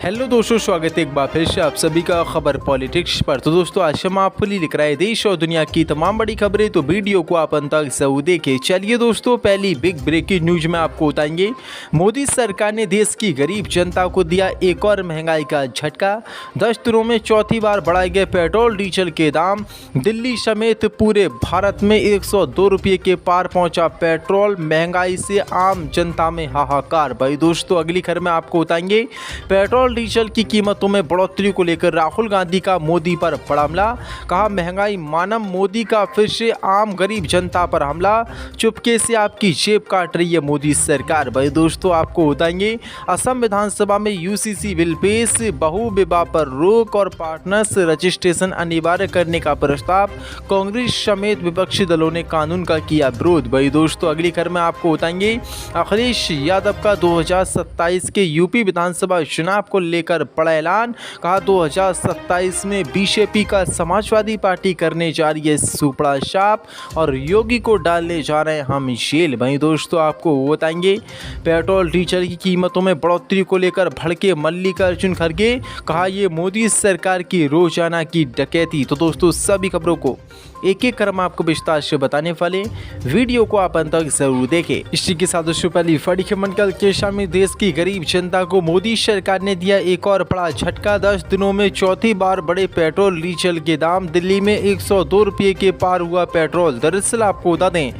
Hello दोस्तों, स्वागत है एक बार फिर से आप सभी का खबर पॉलिटिक्स पर। तो दोस्तों, आज हम आपके लिए लिख रहे हैं देश और दुनिया की तमाम बड़ी खबरें, तो वीडियो को आप अंत तक जरूर देखें। चलिए दोस्तों, पहली बिग ब्रेकिंग न्यूज में आपको बताएंगे, मोदी सरकार ने देश की गरीब जनता को दिया एक और महंगाई का झटका। 10 दिनों में चौथी बार बढ़ाए गए पेट्रोल डीजल के दाम। दिल्ली समेत पूरे भारत में 102 रुपये के पार पहुंचा पेट्रोल। महंगाई से आम जनता में हाहाकार। भाई दोस्तों, अगली खबर में आपको बताएंगे, पेट्रोल डीजल की कीमतों में बढ़ोतरी को लेकर राहुल गांधी का मोदी पर बड़ा हमला। कहा, महंगाई मानव मोदी का फिर से आम गरीब जनता पर हमला। चुपके से आपकी जेब काट रही है मोदी सरकार। भाई दोस्तों, आपको बताएंगे, असम विधानसभा में यूसीसी बिल पेश। बहु विवाह पर रोक और पार्टनर्स रजिस्ट्रेशन अनिवार्य करने का प्रस्ताव। कांग्रेस समेत विपक्षी दलों ने कानून का किया विरोध। भाई दोस्तों, अगली खबर में आपको बताएंगे, अखिलेश यादव का 2027 के यूपी विधानसभा चुनाव को लेकर बड़ा ऐलान। कहा, 2027 में बीजेपी का समाजवादी पार्टी करने जा रही है सुपड़ा साफ और योगी को डालने जा रहे हैं हम जेल। भाई दोस्तों, आपको बताएंगे, पेट्रोल डीजल की कीमतों में बढ़ोतरी को लेकर भड़के मल्लिकार्जुन खड़गे। कहा, ये मोदी सरकार की रोजाना की डकैती। तो दोस्तों, सभी खबरों को एक एक क्रम आपको विस्तार से बताने वाले, वीडियो को आप अंत तक जरूर देखें। इसी के साथ दोस्तों, पहली बड़ी खबर कल के शाम में देश की गरीब जनता को मोदी सरकार ने दिया एक और बड़ा झटका। 10 दिनों में चौथी बार बढ़े पेट्रोल डीजल के दाम। दिल्ली में 102 रुपये के पार हुआ पेट्रोल। दरअसल आपको बता दें,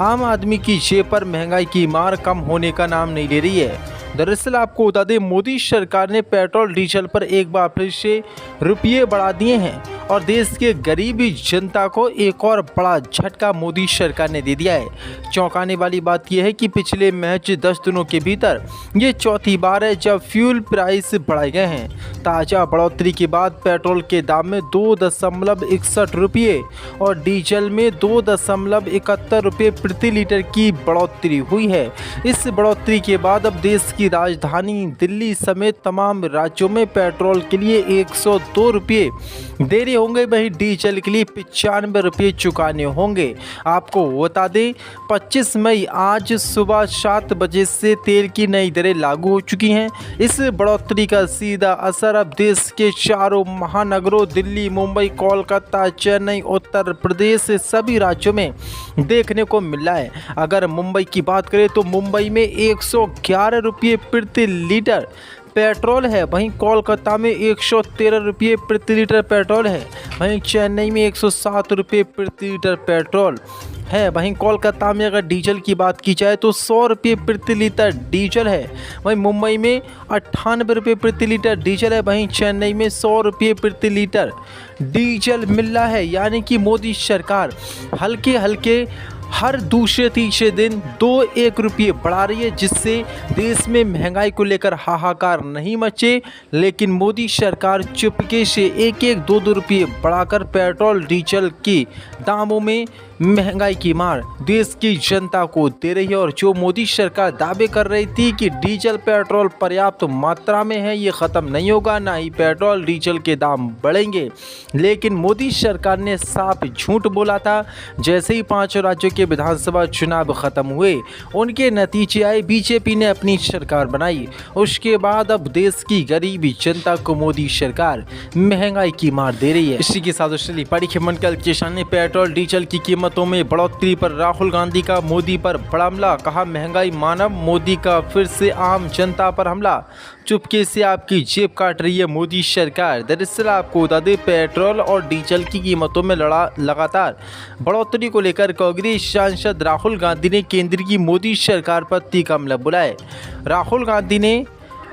आम आदमी की जेब पर महंगाई की मार कम होने का नाम नहीं ले रही है। दरअसल आपको बता दें, मोदी सरकार ने पेट्रोल डीजल पर एक बार फिर से रुपये बढ़ा दिए हैं और देश के गरीबी जनता को एक और बड़ा झटका मोदी सरकार ने दे दिया है। चौंकाने वाली बात यह है कि पिछले महज 10 दिनों के भीतर ये चौथी बार है जब फ्यूल प्राइस बढ़ाए गए हैं। ताज़ा बढ़ोतरी के बाद पेट्रोल के दाम में 2.61 रुपये और डीजल में 2.71 रुपये प्रति लीटर की बढ़ोतरी हुई है। इस बढ़ोतरी के बाद अब देश की राजधानी दिल्ली समेत तमाम राज्यों में पेट्रोल के लिए 102 रुपये देने होंगे, वही डीजल के लिए 95 रुपये चुकाने होंगे। आपको बता दें, 25 मई आज सुबह 7 बजे से तेल की नई दरें लागू हो चुकी हैं। इस बढ़ोतरी का सीधा असर अब देश के चारों महानगरों दिल्ली, मुंबई, कोलकाता, चेन्नई, उत्तर प्रदेश सभी राज्यों में देखने को मिल रहा है। अगर मुंबई की बात करें तो मुंबई में 111 रुपये प्रति लीटर पेट्रोल है, वहीं कोलकाता में 113 रुपये प्रति लीटर पेट्रोल है, वहीं चेन्नई में 107 रुपये प्रति लीटर पेट्रोल है, वहीं कोलकाता में अगर डीजल की बात की जाए तो 100 रुपये प्रति लीटर डीजल है, वहीं मुंबई में 98 रुपये प्रति लीटर डीजल है, वहीं चेन्नई में 100 रुपये प्रति लीटर डीजल मिल रहा है। यानी कि मोदी सरकार हल्के हल्के हर दूसरे तीसरे दिन 2-1 रुपये बढ़ा रही है, जिससे देश में महंगाई को लेकर हाहाकार नहीं मचे। लेकिन मोदी सरकार चुपके से 1-2 रुपये बढ़ाकर पेट्रोल डीजल के दामों में महंगाई की मार देश की जनता को दे रही है। और जो मोदी सरकार दावे कर रही थी कि डीजल पेट्रोल पर्याप्त मात्रा में है, ये ख़त्म नहीं होगा, ना ही पेट्रोल डीजल के दाम बढ़ेंगे, लेकिन मोदी सरकार ने साफ झूठ बोला था। जैसे ही 5 राज्यों के विधानसभा चुनाव खत्म हुए, उनके नतीजे आए, बीजेपी ने अपनी सरकार बनाई, उसके बाद अब देश की गरीबी जनता को मोदी सरकार महंगाई की मार दे रही है। इसी के साथ चलिए बड़ी खबर कल किसान ने पेट्रोल डीजल की कीमतों में बढ़ोतरी पर राहुल गांधी का मोदी पर बड़ा हमला। कहा, महंगाई मानव मोदी का फिर से आम जनता पर हमला। चुपके से आपकी जेब काट रही है मोदी सरकार। दरअसल आपको बता दें, पेट्रोल और डीजल की कीमतों में लगातार बढ़ोतरी को लेकर कांग्रेस सांसद राहुल गांधी ने केंद्र की मोदी सरकार पर तीखा हमला बुलाया। राहुल गांधी ने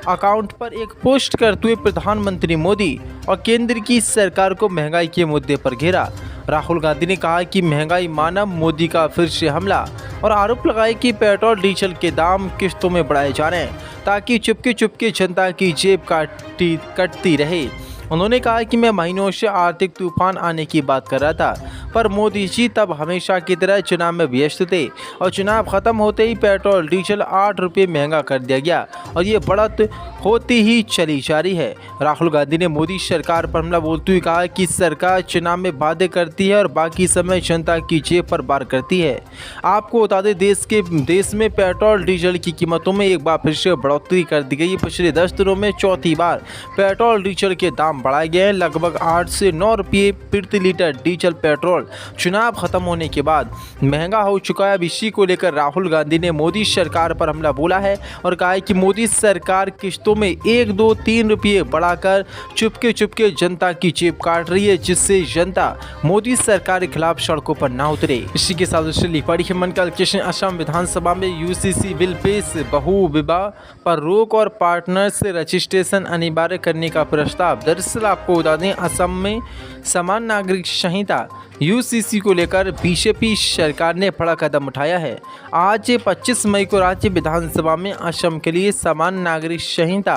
अकाउंट पर एक पोस्ट करते हुए प्रधानमंत्री मोदी और केंद्र की सरकार को महंगाई के मुद्दे पर घेरा। राहुल गांधी ने कहा कि महंगाई मानव मोदी का फिर से हमला और आरोप लगाए कि पेट्रोल डीजल के दाम किस्तों में बढ़ाए जा रहे हैं ताकि चुपके चुपके जनता की जेब कटती रहे। उन्होंने कहा कि मैं महीनों से आर्थिक तूफान आने की बात कर रहा था। पर मोदी जी तब हमेशा की तरह चुनाव में व्यस्त थे और चुनाव खत्म होते ही पेट्रोल डीजल 8 रुपये महंगा कर दिया गया और ये बढ़त होती ही चली जा रही है। राहुल गांधी ने मोदी सरकार पर हमला बोलते हुए कहा कि सरकार चुनाव में वादे करती है और बाकी समय जनता की जेब पर वार करती है। आपको बता दें देश में पेट्रोल डीजल की कीमतों में एक बार फिर से बढ़ोतरी कर दी गई है। पिछले 10 दिनों में चौथी बार पेट्रोल डीजल के दाम बढ़ाए गए हैं। लगभग 8 से 9 रुपये प्रति लीटर डीजल पेट्रोल चुनाव खत्म होने के बाद महंगा हो चुका है। अब इसी को लेकर राहुल गांधी ने मोदी सरकार पर हमला बोला है और कहा है कि मोदी सरकार किस्तों में 1, 2, 3 रुपये बढ़ाकर चुपके जनता की जेब काट रही है, जिससे जनता मोदी सरकार के खिलाफ सड़कों पर ना उतरे। इसी के साथ असम विधानसभा में यूसीसी बिल पेश, बहु विवाह पर रोक और पार्टनर्स रजिस्ट्रेशन अनिवार्य करने का प्रस्ताव। दरअसल आपको बता दें, असम में समान नागरिक संहिता यूसीसी को लेकर बीजेपी सरकार ने बड़ा कदम उठाया है। आज 25 मई को राज्य विधानसभा में असम के लिए समान नागरिक संहिता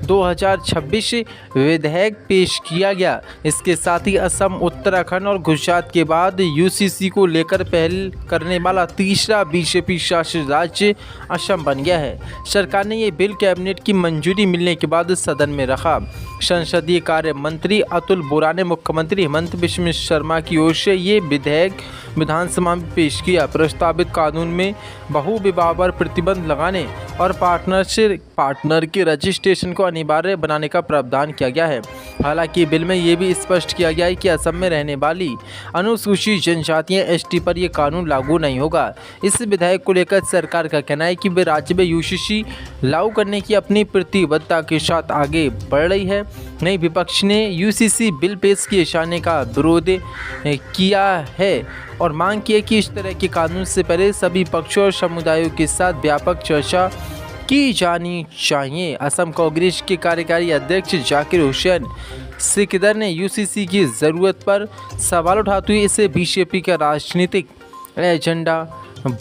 2026 विधेयक पेश किया गया। इसके साथ ही असम, उत्तराखंड और गुजरात के बाद यूसीसी को लेकर पहल करने वाला तीसरा बीजेपी शासित राज्य असम बन गया है। सरकार ने ये बिल कैबिनेट की मंजूरी मिलने के बाद सदन में रखा। संसदीय कार्य मंत्री अतुल बोरा ने मुख्यमंत्री हेमंत बिस्व शर्मा की ओर से ये विधेयक विधानसभा में पेश किया। प्रस्तावित कानून में बहु विवाह पर प्रतिबंध लगाने और पार्टनर के रजिस्ट्रेशन को अनिवार्य बनाने का प्रावधान किया गया है। हालांकि बिल में ये भी स्पष्ट किया गया है कि असम में रहने वाली अनुसूचित जनजातियां एसटी पर यह कानून लागू नहीं होगा। इस विधेयक को लेकर सरकार का कहना है कि वे राज्य में यूसीसी लागू करने की अपनी प्रतिबद्धता के साथ आगे बढ़ रही है। नई विपक्ष ने यूसीसी बिल पेश किए जाने का विरोध किया है और मांग की है कि इस तरह के कानून से पहले सभी पक्षों और समुदायों के साथ व्यापक चर्चा की जानी चाहिए। असम कांग्रेस के कार्यकारी अध्यक्ष जाकिर हुसैन सिकदर ने यूसीसी की ज़रूरत पर सवाल उठाते हुए इसे बीजेपी का राजनीतिक एजेंडा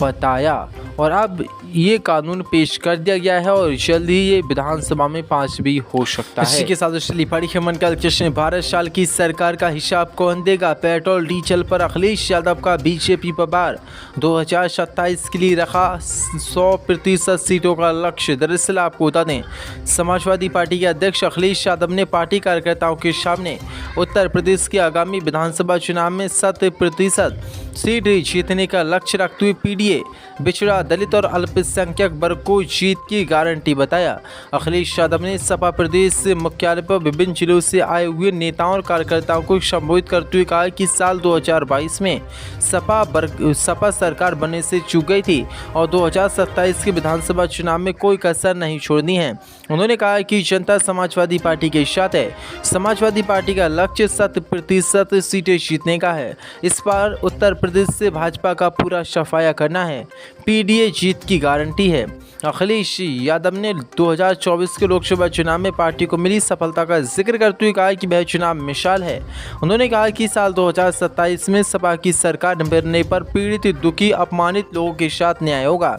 बताया और अब ये कानून पेश कर दिया गया है और जल्द ही ये विधानसभा में पास भी हो सकता है। इसी के साथ भारत साल की सरकार का हिसाब कौन देगा? पेट्रोल डीजल पर अखिलेश यादव का बीजेपी पर वार। 2027 के लिए रखा 100% सीटों का लक्ष्य। दरअसल आपको बता दें, समाजवादी पार्टी के अध्यक्ष अखिलेश यादव ने पार्टी कार्यकर्ताओं के सामने उत्तर प्रदेश के आगामी विधानसभा चुनाव में 100% सीट जीतने का लक्ष्य रखते हुए पीडीए, पिछड़ा, दलित और अल्पसंख्यक वर्ग को जीत की गारंटी बताया। अखिलेश यादव ने सपा प्रदेश मुख्यालय पर विभिन्न जिलों से आए हुए नेताओं और कार्यकर्ताओं को संबोधित करते हुए कहा कि साल 2022 में सपा सरकार बनने से चूक गई थी और 2027 के विधानसभा चुनाव में कोई कसर नहीं छोड़नी है। उन्होंने कहा कि जनता समाजवादी पार्टी के साथ है। समाजवादी पार्टी का लक्ष्य 100% सीटें जीतने का है। इस बार उत्तर प्रदेश से भाजपा का पूरा सफाया करना है। पीडीए जीत की गारंटी है। अखिलेश यादव ने 2024 के लोकसभा चुनाव में पार्टी को मिली सफलता का जिक्र करते हुए कहा कि वह चुनाव मिसाल है। उन्होंने कहा कि साल 2027 में सपा की सरकार बनने पर पीड़ित, दुखी, अपमानित लोगों के साथ न्याय होगा।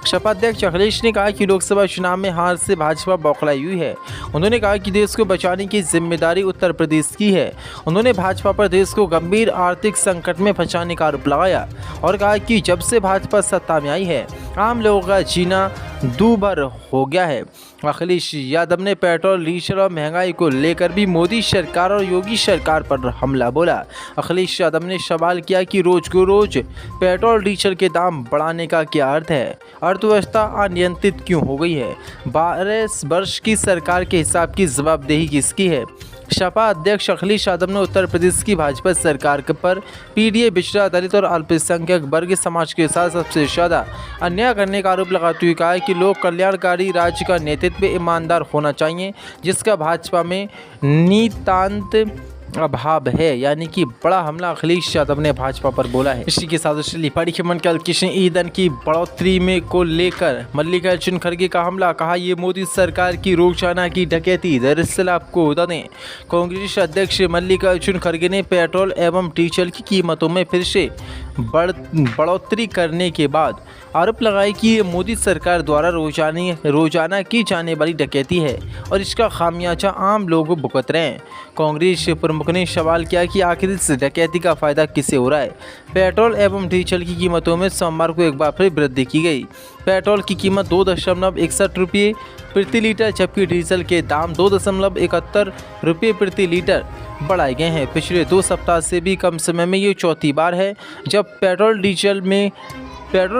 सपा अध्यक्ष अखिलेश ने कहा कि लोकसभा चुनाव में हार से भाजपा बौखलाई हुई है। उन्होंने कहा कि देश को बचाने की जिम्मेदारी उत्तर प्रदेश की है। उन्होंने भाजपा पर देश को गंभीर आर्थिक संकट में फंसाने का आरोप लगाया और कहा कि जब से भाजपा सत्ता में आई है, आम लोगों का जीना दूभर हो गया है। अखिलेश यादव ने पेट्रोल, डीजल और महंगाई को लेकर भी मोदी सरकार और योगी सरकार पर हमला बोला। अखिलेश यादव ने सवाल किया कि रोज को रोज पेट्रोल डीजल के दाम बढ़ाने का क्या अर्थ है? अर्थव्यवस्था अनियंत्रित क्यों हो गई है? 12 वर्ष की सरकार के हिसाब की जवाबदेही किसकी है? सपा अध्यक्ष अखिलेश यादव ने उत्तर प्रदेश की भाजपा सरकार पर पीडीए, पिछड़ा, दलित और अल्पसंख्यक वर्ग समाज के साथ सबसे ज़्यादा अन्याय करने का आरोप लगाते हुए कहा कि लोक कल्याणकारी राज्य का नेतृत्व ईमानदार होना चाहिए, जिसका भाजपा में नितांत अभाव है। यानी कि बड़ा हमला अखिलेश यादव ने भाजपा पर बोला है। इसी के साथ कृषि ईंधन की बढ़ोतरी में को लेकर मल्लिकार्जुन खड़गे का हमला। कहा ये मोदी सरकार की रोजाना की डकैती। दरअसल आपको बता दें, कांग्रेस अध्यक्ष मल्लिकार्जुन खड़गे ने पेट्रोल एवं डीजल की कीमतों में फिर से बढ़ोतरी करने के बाद आरोप लगाए कि ये मोदी सरकार द्वारा रोजाना की जाने वाली डकैती है और इसका खामियाजा आम लोग भुगत रहे हैं। कांग्रेस प्रमुख ने सवाल किया कि आखिर इस डकैती का फायदा किसे हो रहा है। पेट्रोल एवं डीजल की कीमतों में सोमवार को एक बार फिर वृद्धि की गई। पेट्रोल की कीमत 2.61 रुपये प्रति लीटर जबकि डीजल के दाम 2.71 रुपये प्रति लीटर बढ़ाए गए हैं। पिछले 2 सप्ताह से भी कम समय में ये चौथी बार है जब पेट्रोल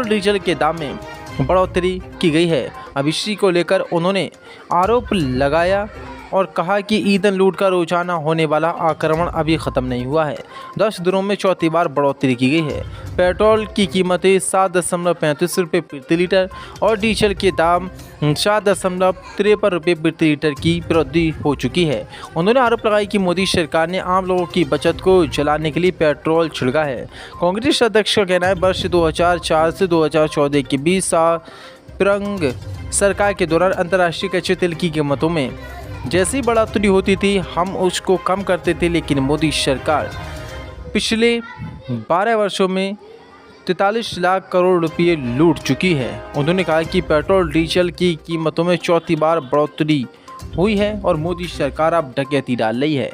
डीजल के दाम में बढ़ोतरी की गई है। अब इसी को लेकर उन्होंने आरोप लगाया और कहा कि ईंधन लूट का रोजाना होने वाला आक्रमण अभी ख़त्म नहीं हुआ है। 10 दिनों में चौथी बार बढ़ोतरी की गई है। पेट्रोल की कीमतें 7.35 रुपये प्रति लीटर और डीजल के दाम 7.53 रुपये प्रति लीटर की वृद्धि हो चुकी है। उन्होंने आरोप लगाया कि मोदी सरकार ने आम लोगों की बचत को जलाने के लिए पेट्रोल छिड़का है। कांग्रेस अध्यक्ष का कहना है वर्ष 2004 से 2014 के बीच सारंग सरकार के दौरान अंतर्राष्ट्रीय कच्चे तेल की कीमतों में जैसी बढ़ोतरी होती थी हम उसको कम करते थे, लेकिन मोदी सरकार पिछले 12 वर्षों में 43 लाख करोड़ रुपए लूट चुकी है। उन्होंने कहा कि पेट्रोल डीजल की कीमतों में चौथी बार बढ़ोतरी हुई है और मोदी सरकार अब डकैती डाल रही है।